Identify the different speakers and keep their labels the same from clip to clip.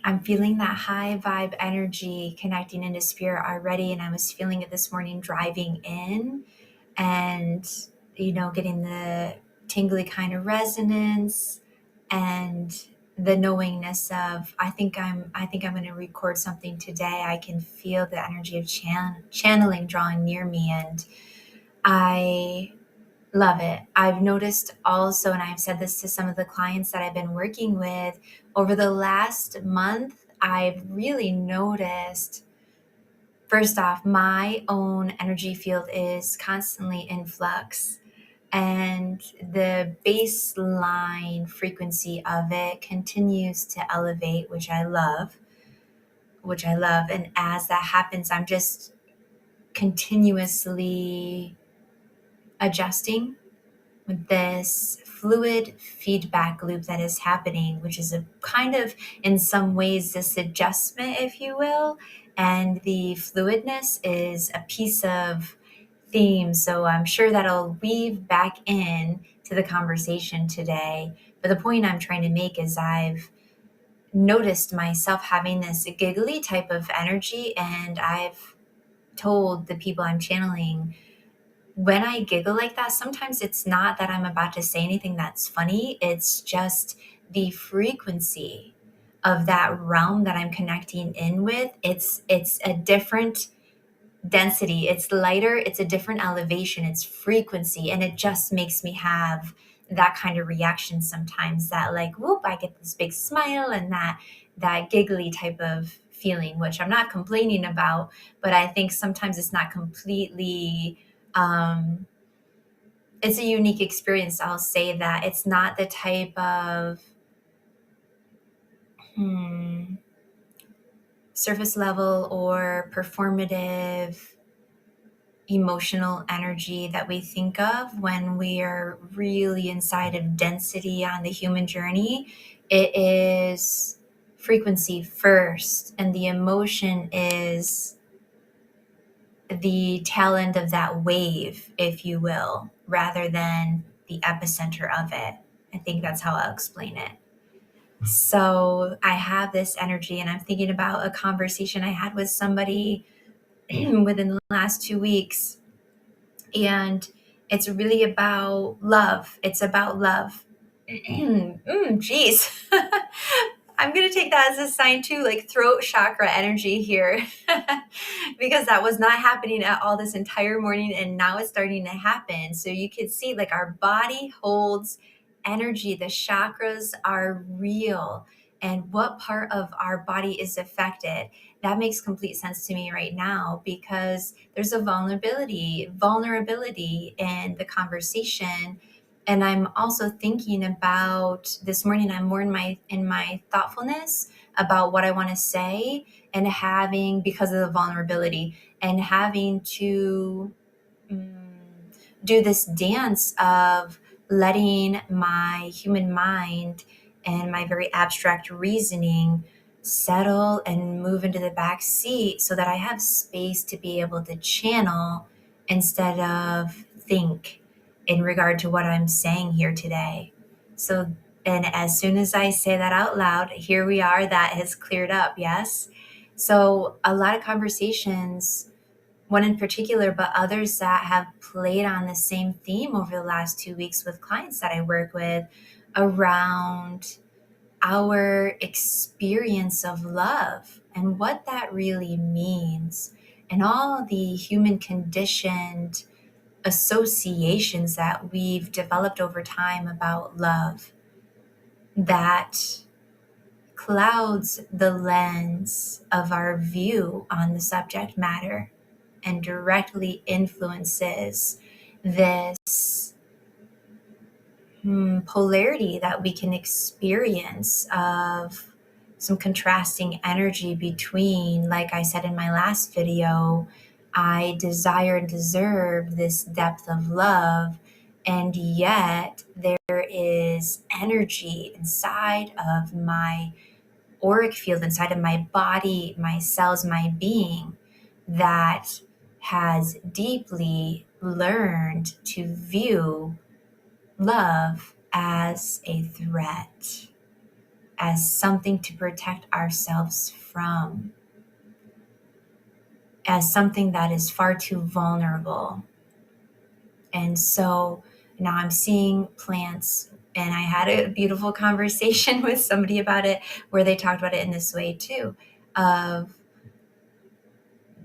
Speaker 1: I'm feeling that high vibe energy connecting into spirit already. And I was feeling it this morning driving in and, getting the tingly kind of resonance and the knowingness of, I think I'm going to record something today. I can feel the energy of channeling drawing near me. And I love it. I've noticed also, and I've said this to some of the clients that I've been working with over the last month, I've really noticed, first off, my own energy field is constantly in flux. And the baseline frequency of it continues to elevate, which I love. And as that happens, I'm just continuously adjusting with this fluid feedback loop that is happening, which is a kind of, in some ways, this adjustment, if you will. And the fluidness is a piece of theme. So I'm sure that'll weave back in to the conversation today. But the point I'm trying to make is I've noticed myself having this giggly type of energy, and I've told the people I'm channeling, when I giggle like that, sometimes it's not that I'm about to say anything that's funny. It's just the frequency of that realm that I'm connecting in with. It's a different density. It's lighter. It's a different elevation. It's frequency. And it just makes me have that kind of reaction sometimes, that like, whoop, I get this big smile and that giggly type of feeling, which I'm not complaining about, but I think sometimes it's not completely it's a unique experience. I'll say that it's not the type of surface level or performative emotional energy that we think of when we are really inside of density on the human journey. It is frequency first, and the emotion is the tail end of that wave, if you will, rather than the epicenter of it. I think that's how I'll explain it. So I have this energy, and I'm thinking about a conversation I had with somebody within the last 2 weeks. And it's really about love. It's about love. Geez. I'm going to take that as a sign too, like throat chakra energy here, because that was not happening at all this entire morning. And now it's starting to happen. So you can see like our body holds energy. The chakras are real. And what part of our body is affected? That makes complete sense to me right now, because there's a vulnerability in the conversation. And I'm also thinking about this morning, I'm more in my thoughtfulness about what I want to say, and having, because of the vulnerability, and having to do this dance of letting my human mind and my very abstract reasoning settle and move into the back seat, so that I have space to be able to channel instead of think in regard to what I'm saying here today. So, and as soon as I say that out loud, here we are, that has cleared up. Yes. So a lot of conversations, one in particular, but others that have played on the same theme over the last 2 weeks with clients that I work with, around our experience of love and what that really means, and all the human conditioned associations that we've developed over time about love, that clouds the lens of our view on the subject matter and directly influences this polarity that we can experience of some contrasting energy between, like I said in my last video, I desire and deserve this depth of love, and yet there is energy inside of my auric field, inside of my body, my cells, my being, that has deeply learned to view love as a threat, as something to protect ourselves from, as something that is far too vulnerable. And so now I'm seeing plants, and I had a beautiful conversation with somebody about it where they talked about it in this way too, of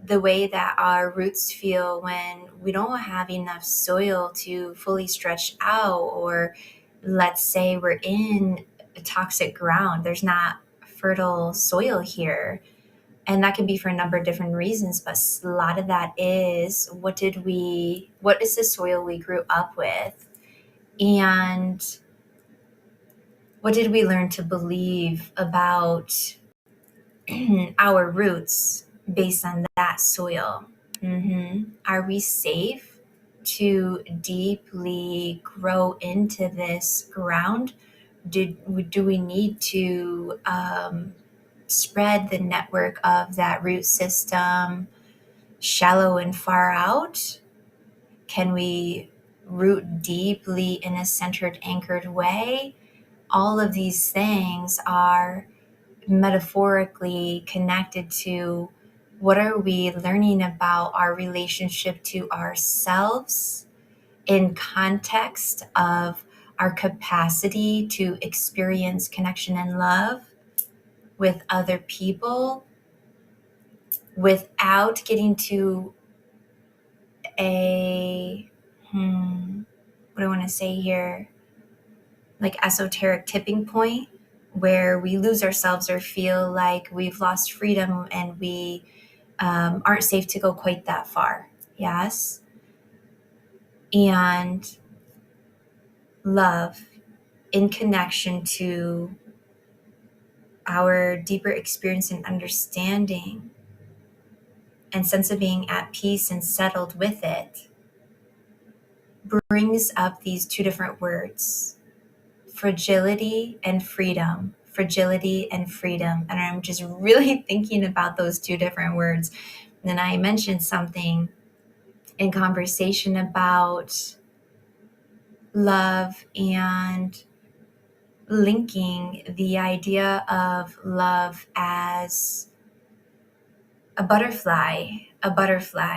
Speaker 1: the way that our roots feel when we don't have enough soil to fully stretch out, or let's say we're in a toxic ground, there's not fertile soil here. And that can be for a number of different reasons, but a lot of that is what is the soil we grew up with? And what did we learn to believe about our roots based on that soil? Are we safe to deeply grow into this ground? Do we need to spread the network of that root system shallow and far out? Can we root deeply in a centered, anchored way? All of these things are metaphorically connected to what are we learning about our relationship to ourselves in context of our capacity to experience connection and love with other people without getting to a what do I want to say here, like esoteric tipping point where we lose ourselves or feel like we've lost freedom and we aren't safe to go quite that far. Yes. And love in connection to our deeper experience and understanding and sense of being at peace and settled with it brings up these two different words: fragility and freedom. Fragility and freedom. And I'm just really thinking about those two different words. And then I mentioned something in conversation about love and linking the idea of love as a butterfly,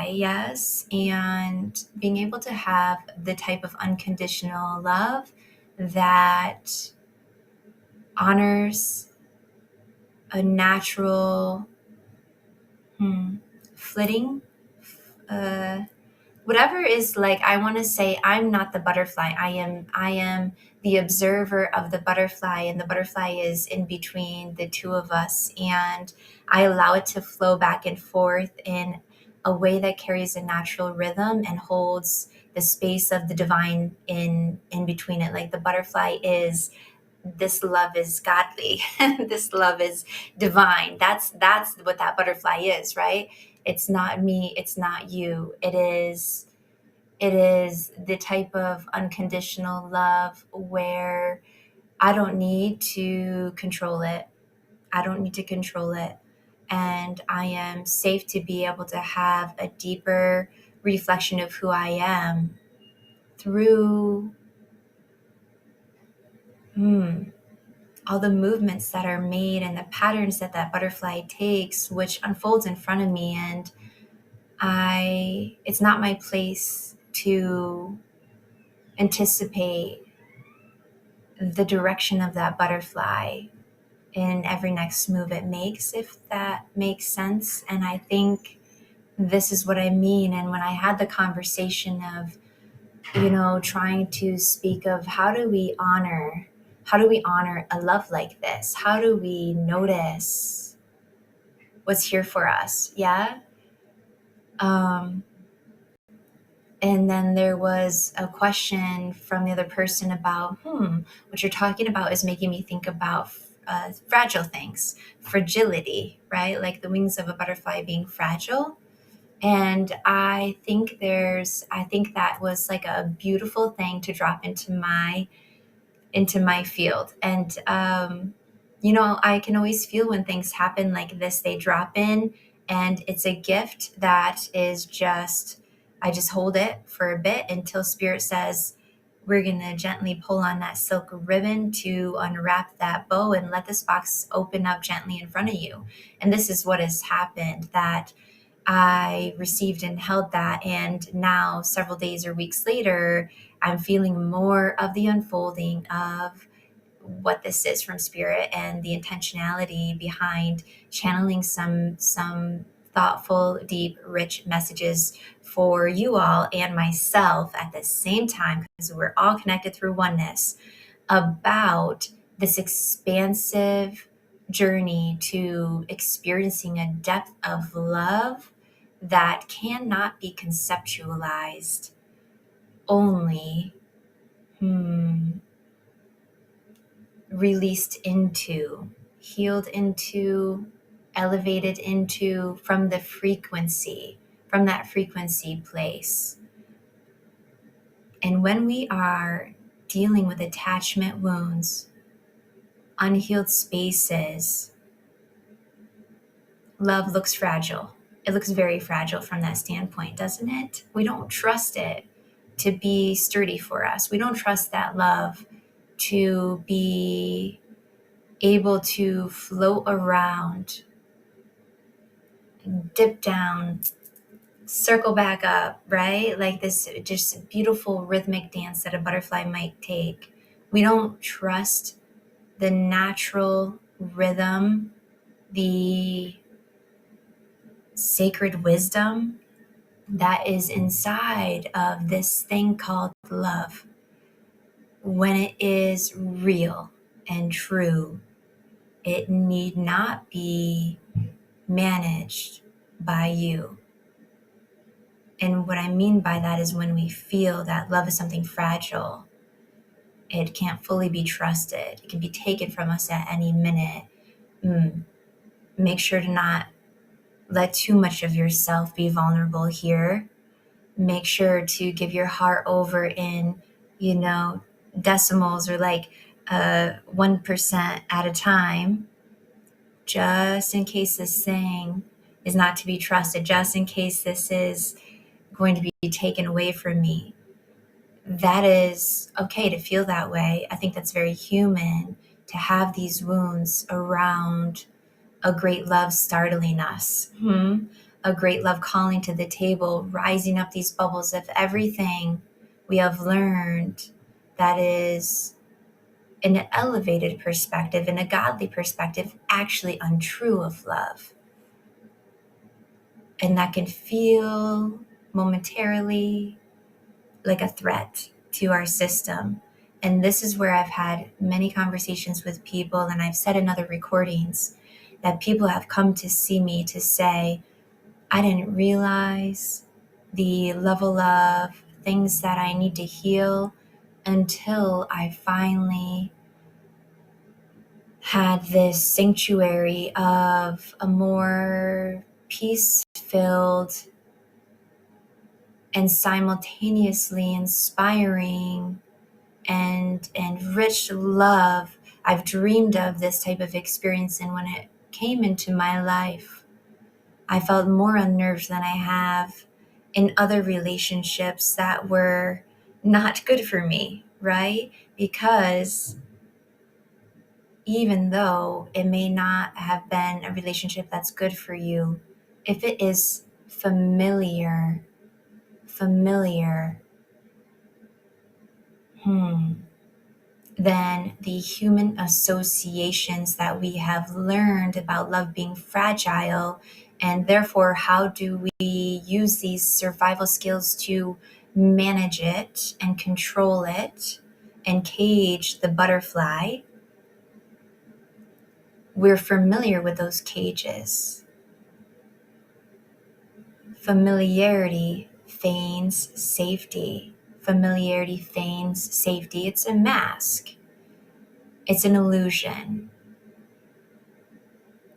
Speaker 1: yes, and being able to have the type of unconditional love that honors a natural flitting, whatever is, like, I want to say I'm not the butterfly. I am the observer of the butterfly, and the butterfly is in between the two of us, and I allow it to flow back and forth in a way that carries a natural rhythm and holds the space of the divine in between it. Like the butterfly is, this love is godly. This love is divine. That's what that butterfly is, right? It's not me, it's not you. It is the type of unconditional love where I don't need to control it. And I am safe to be able to have a deeper reflection of who I am through all the movements that are made and the patterns that butterfly takes, which unfolds in front of me. And it's not my place to anticipate the direction of that butterfly in every next move it makes, if that makes sense. And I think this is what I mean. And when I had the conversation of, trying to speak of how do we honor a love like this? How do we notice what's here for us? Yeah. And then there was a question from the other person about, what you're talking about is making me think about fragile things, fragility, right? Like the wings of a butterfly being fragile. And I think that was like a beautiful thing to drop into my field. And, I can always feel when things happen like this, they drop in, and it's a gift that is I just hold it for a bit until spirit says, we're going to gently pull on that silk ribbon to unwrap that bow and let this box open up gently in front of you. And this is what has happened, that I received and held that. And now, several days or weeks later, I'm feeling more of the unfolding of what this is from spirit and the intentionality behind channeling some thoughtful, deep, rich messages for you all and myself at the same time, because we're all connected through oneness, about this expansive journey to experiencing a depth of love that cannot be conceptualized, only released into, healed into, elevated into from that frequency place. And when we are dealing with attachment wounds, unhealed spaces, love looks fragile. It looks very fragile from that standpoint, doesn't it? We don't trust it to be sturdy for us. We don't trust that love to be able to float around, dip down, circle back up, right? Like this just beautiful rhythmic dance that a butterfly might take. We don't trust the natural rhythm, the sacred wisdom that is inside of this thing called love. When it is real and true, it need not be managed by you. And what I mean by that is when we feel that love is something fragile, it can't fully be trusted. It can be taken from us at any minute. Make sure to not let too much of yourself be vulnerable here. Make sure to give your heart over in, decimals, or like 1% at a time, just in case this thing is not to be trusted, just in case this is going to be taken away from me. That is okay to feel that way. I think that's very human to have these wounds around a great love startling us, a great love calling to the table, rising up these bubbles of everything we have learned that is, in an elevated perspective, in a godly perspective, actually untrue of love. And that can feel momentarily like a threat to our system. And this is where I've had many conversations with people, and I've said in other recordings that people have come to see me to say, I didn't realize the level of things that I need to heal until I finally had this sanctuary of a more peace-filled and simultaneously inspiring and rich love. I've dreamed of this type of experience, and when it came into my life, I felt more unnerved than I have in other relationships that were not good for me, right? Because even though it may not have been a relationship that's good for you, if it is familiar, then the human associations that we have learned about love being fragile, and therefore how do we use these survival skills to manage it and control it and cage the butterfly. We're familiar with those cages. Familiarity feigns safety. Familiarity feigns safety. It's a mask. It's an illusion.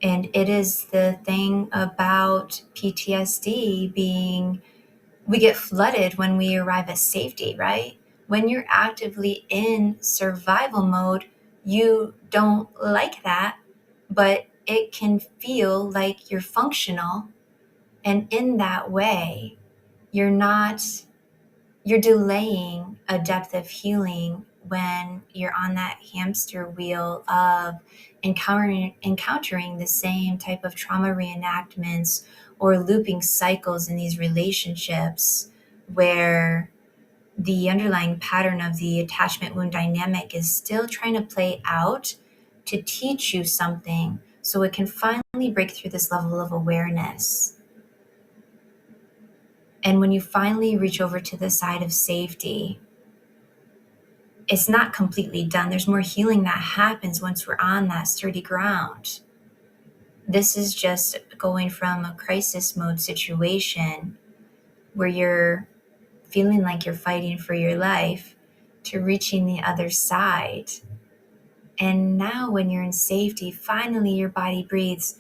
Speaker 1: And it is the thing about PTSD being, we get flooded when we arrive at safety, right? When you're actively in survival mode, you don't like that, but it can feel like you're functional. And in that way, you're not you're delaying a depth of healing when you're on that hamster wheel of encountering the same type of trauma reenactments or looping cycles in these relationships where the underlying pattern of the attachment wound dynamic is still trying to play out to teach you something so it can finally break through this level of awareness. And when you finally reach over to the side of safety, it's not completely done. There's more healing that happens once we're on that sturdy ground. This is just going from a crisis mode situation where you're feeling like you're fighting for your life to reaching the other side. And now when you're in safety, finally your body breathes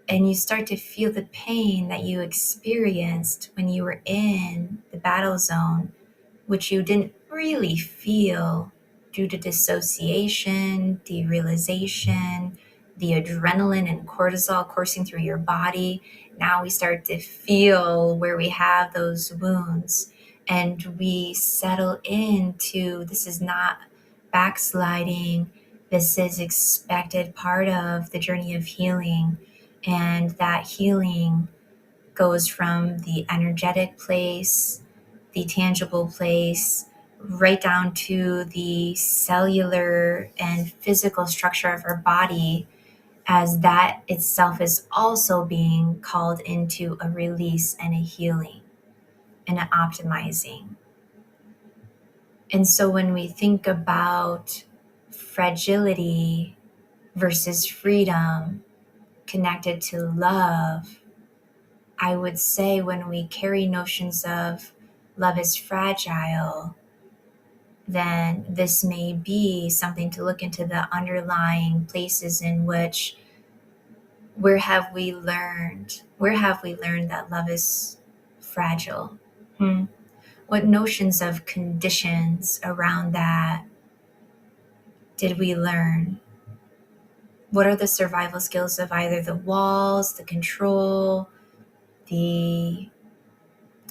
Speaker 1: and you start to feel the pain that you experienced when you were in the battle zone, which you didn't really feel due to dissociation, derealization, the adrenaline and cortisol coursing through your body. Now we start to feel where we have those wounds and we settle into this is not backsliding. This is expected part of the journey of healing. And that healing goes from the energetic place, the tangible place, right down to the cellular and physical structure of our body, as that itself is also being called into a release and a healing and an optimizing. And so when we think about fragility versus freedom connected to love, I would say when we carry notions of love is fragile, then this may be something to look into the underlying places in which where have we learned that love is fragile? What notions of conditions around that did we learn? What are the survival skills of either the walls, the control, the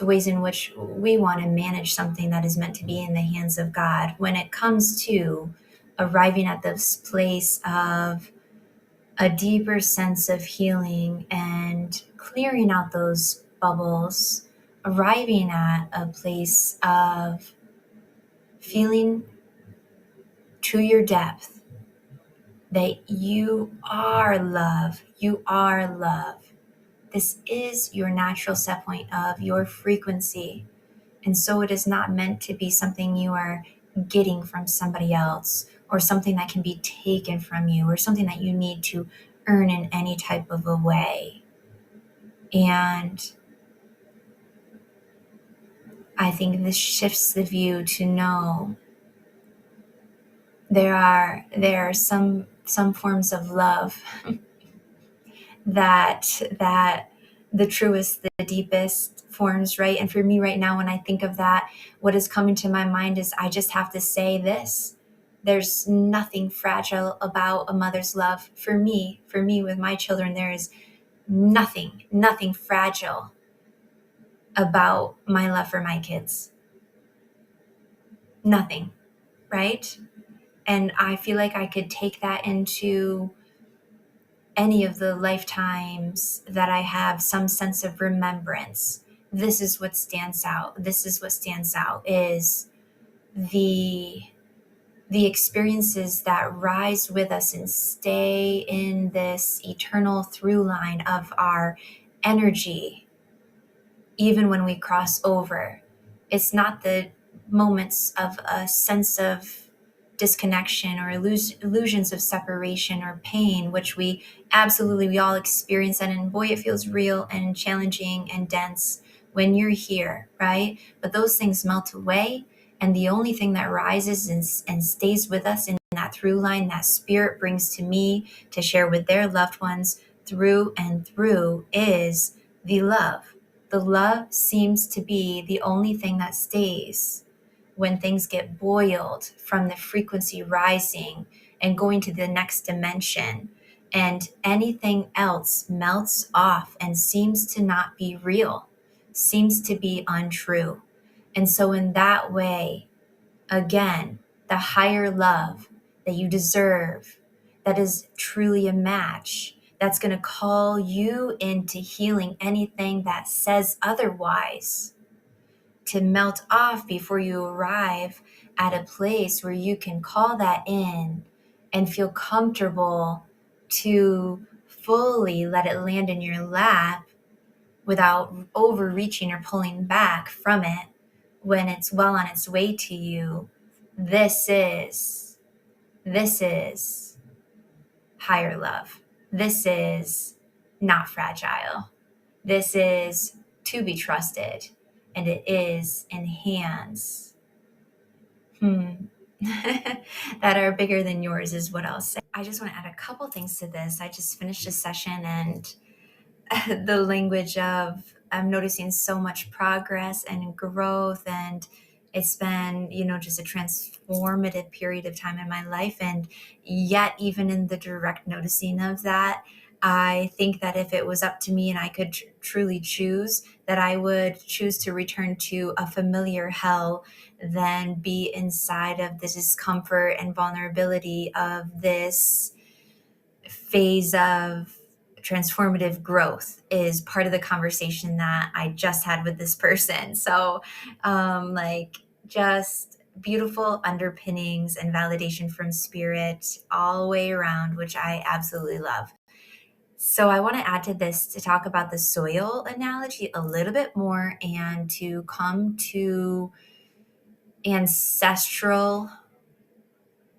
Speaker 1: ways in which we want to manage something that is meant to be in the hands of God when it comes to arriving at this place of a deeper sense of healing and clearing out those bubbles, arriving at a place of feeling to your depth that you are love. You are love. This is your natural set point of your frequency. And so it is not meant to be something you are getting from somebody else or something that can be taken from you or something that you need to earn in any type of a way. And I think this shifts the view to know there are some forms of love that the truest, the deepest forms, right? And for me right now, when I think of that, what is coming to my mind is I just have to say this. There's nothing fragile about a mother's love. For me with my children, there is nothing fragile about my love for my kids. Nothing, right? And I feel like I could take that into any of the lifetimes that I have some sense of remembrance. This is what stands out. This is what stands out is the experiences that rise with us and stay in this eternal through line of our energy, even when we cross over. It's not the moments of a sense of disconnection or illusions of separation or pain, which we all experience. And boy, it feels real and challenging and dense when you're here, right? But those things melt away. And the only thing that rises and stays with us in that through line, that spirit brings to me to share with their loved ones through and through, is the love. The love seems to be the only thing that stays when things get boiled from the frequency rising and going to the next dimension, and anything else melts off and seems to not be real. seems to be untrue. And so in that way, again, the higher love that you deserve, that is truly a match, that's going to call you into healing anything that says otherwise, to melt off before you arrive at a place where you can call that in and feel comfortable to fully let it land in your lap without overreaching or pulling back from it when it's well on its way to you. This is higher love. This is not fragile. This is to be trusted, and it is in hands that are bigger than yours, is what I'll say. I just want to add a couple things to this. I just finished a session, and the language of I'm noticing so much progress and growth, and it's been, just a transformative period of time in my life. And yet, even in the direct noticing of that, I think that if it was up to me and I could truly choose, that I would choose to return to a familiar hell than be inside of the discomfort and vulnerability of this phase of transformative growth. Is part of the conversation that I just had with this person. So, just beautiful underpinnings and validation from spirit all the way around, which I absolutely love. So, I want to add to this to talk about the soil analogy a little bit more and to come to ancestral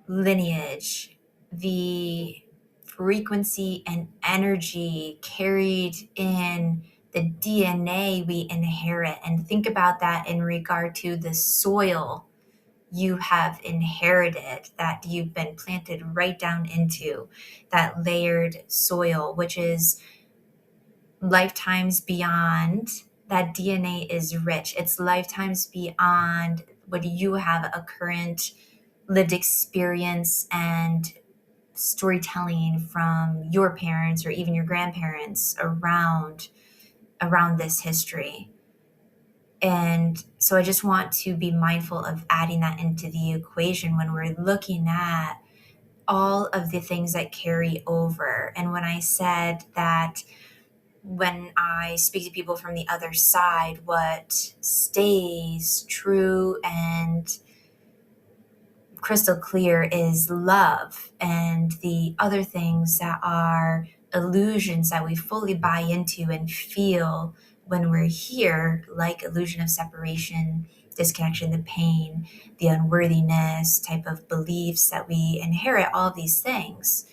Speaker 1: lineage, the frequency and energy carried in the DNA we inherit, and think about that in regard to the soil you have inherited, that you've been planted right down into, that layered soil, which is lifetimes beyond. That DNA is rich. It's lifetimes beyond what you have a current lived experience and storytelling from your parents or even your grandparents around this history. And so I just want to be mindful of adding that into the equation when we're looking at all of the things that carry over. And when I said that when I speak to people from the other side, what stays true and crystal clear is love, and the other things that are illusions that we fully buy into and feel when we're here, like illusion of separation, disconnection, the pain, the unworthiness type of beliefs that we inherit, all of these things.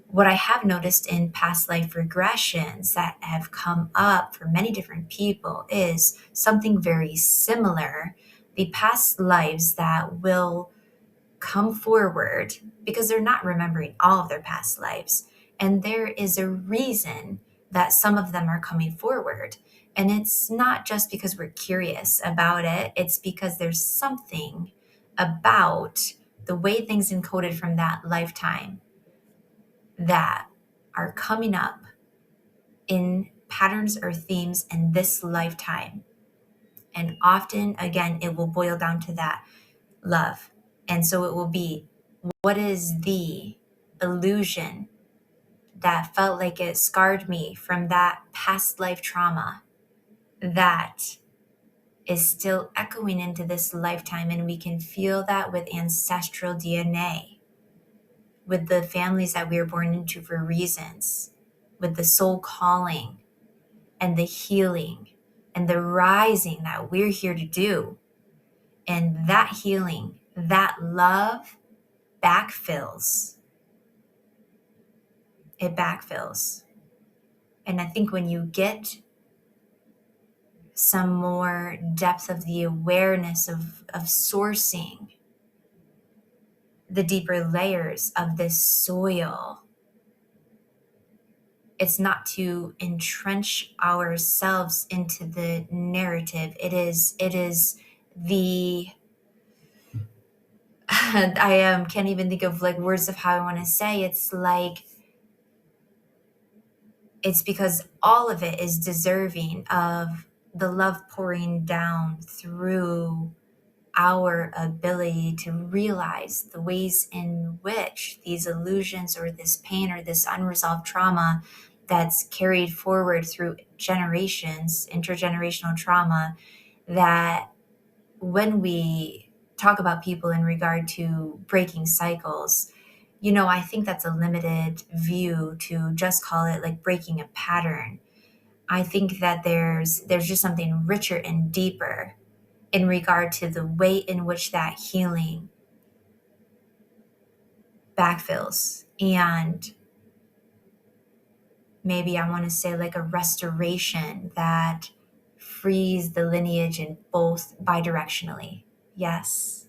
Speaker 1: What I have noticed in past life regressions that have come up for many different people is something very similar. The past lives that will come forward, because they're not remembering all of their past lives. And there is a reason that some of them are coming forward. And it's not just because we're curious about it, it's because there's something about the way things encoded from that lifetime that are coming up in patterns or themes in this lifetime. And often, again, it will boil down to that love. And so it will be, what is the illusion that felt like it scarred me from that past life trauma that is still echoing into this lifetime? And we can feel that with ancestral DNA, with the families that we were born into for reasons, with the soul calling and the healing and the rising that we're here to do. And that healing, that love backfills. It backfills. And I think when you get some more depth of the awareness of sourcing the deeper layers of this soil, it's not to entrench ourselves into the narrative. It is the I can't even think of like words of how I want to say. It's like, it's because all of it is deserving of the love pouring down through our ability to realize the ways in which these illusions or this pain or this unresolved trauma that's carried forward through generations, intergenerational trauma, that when we talk about people in regard to breaking cycles, I think that's a limited view to just call it like breaking a pattern. I think that there's just something richer and deeper in regard to the way in which that healing backfills. And maybe I want to say like a restoration that frees the lineage in both bidirectionally. Yes.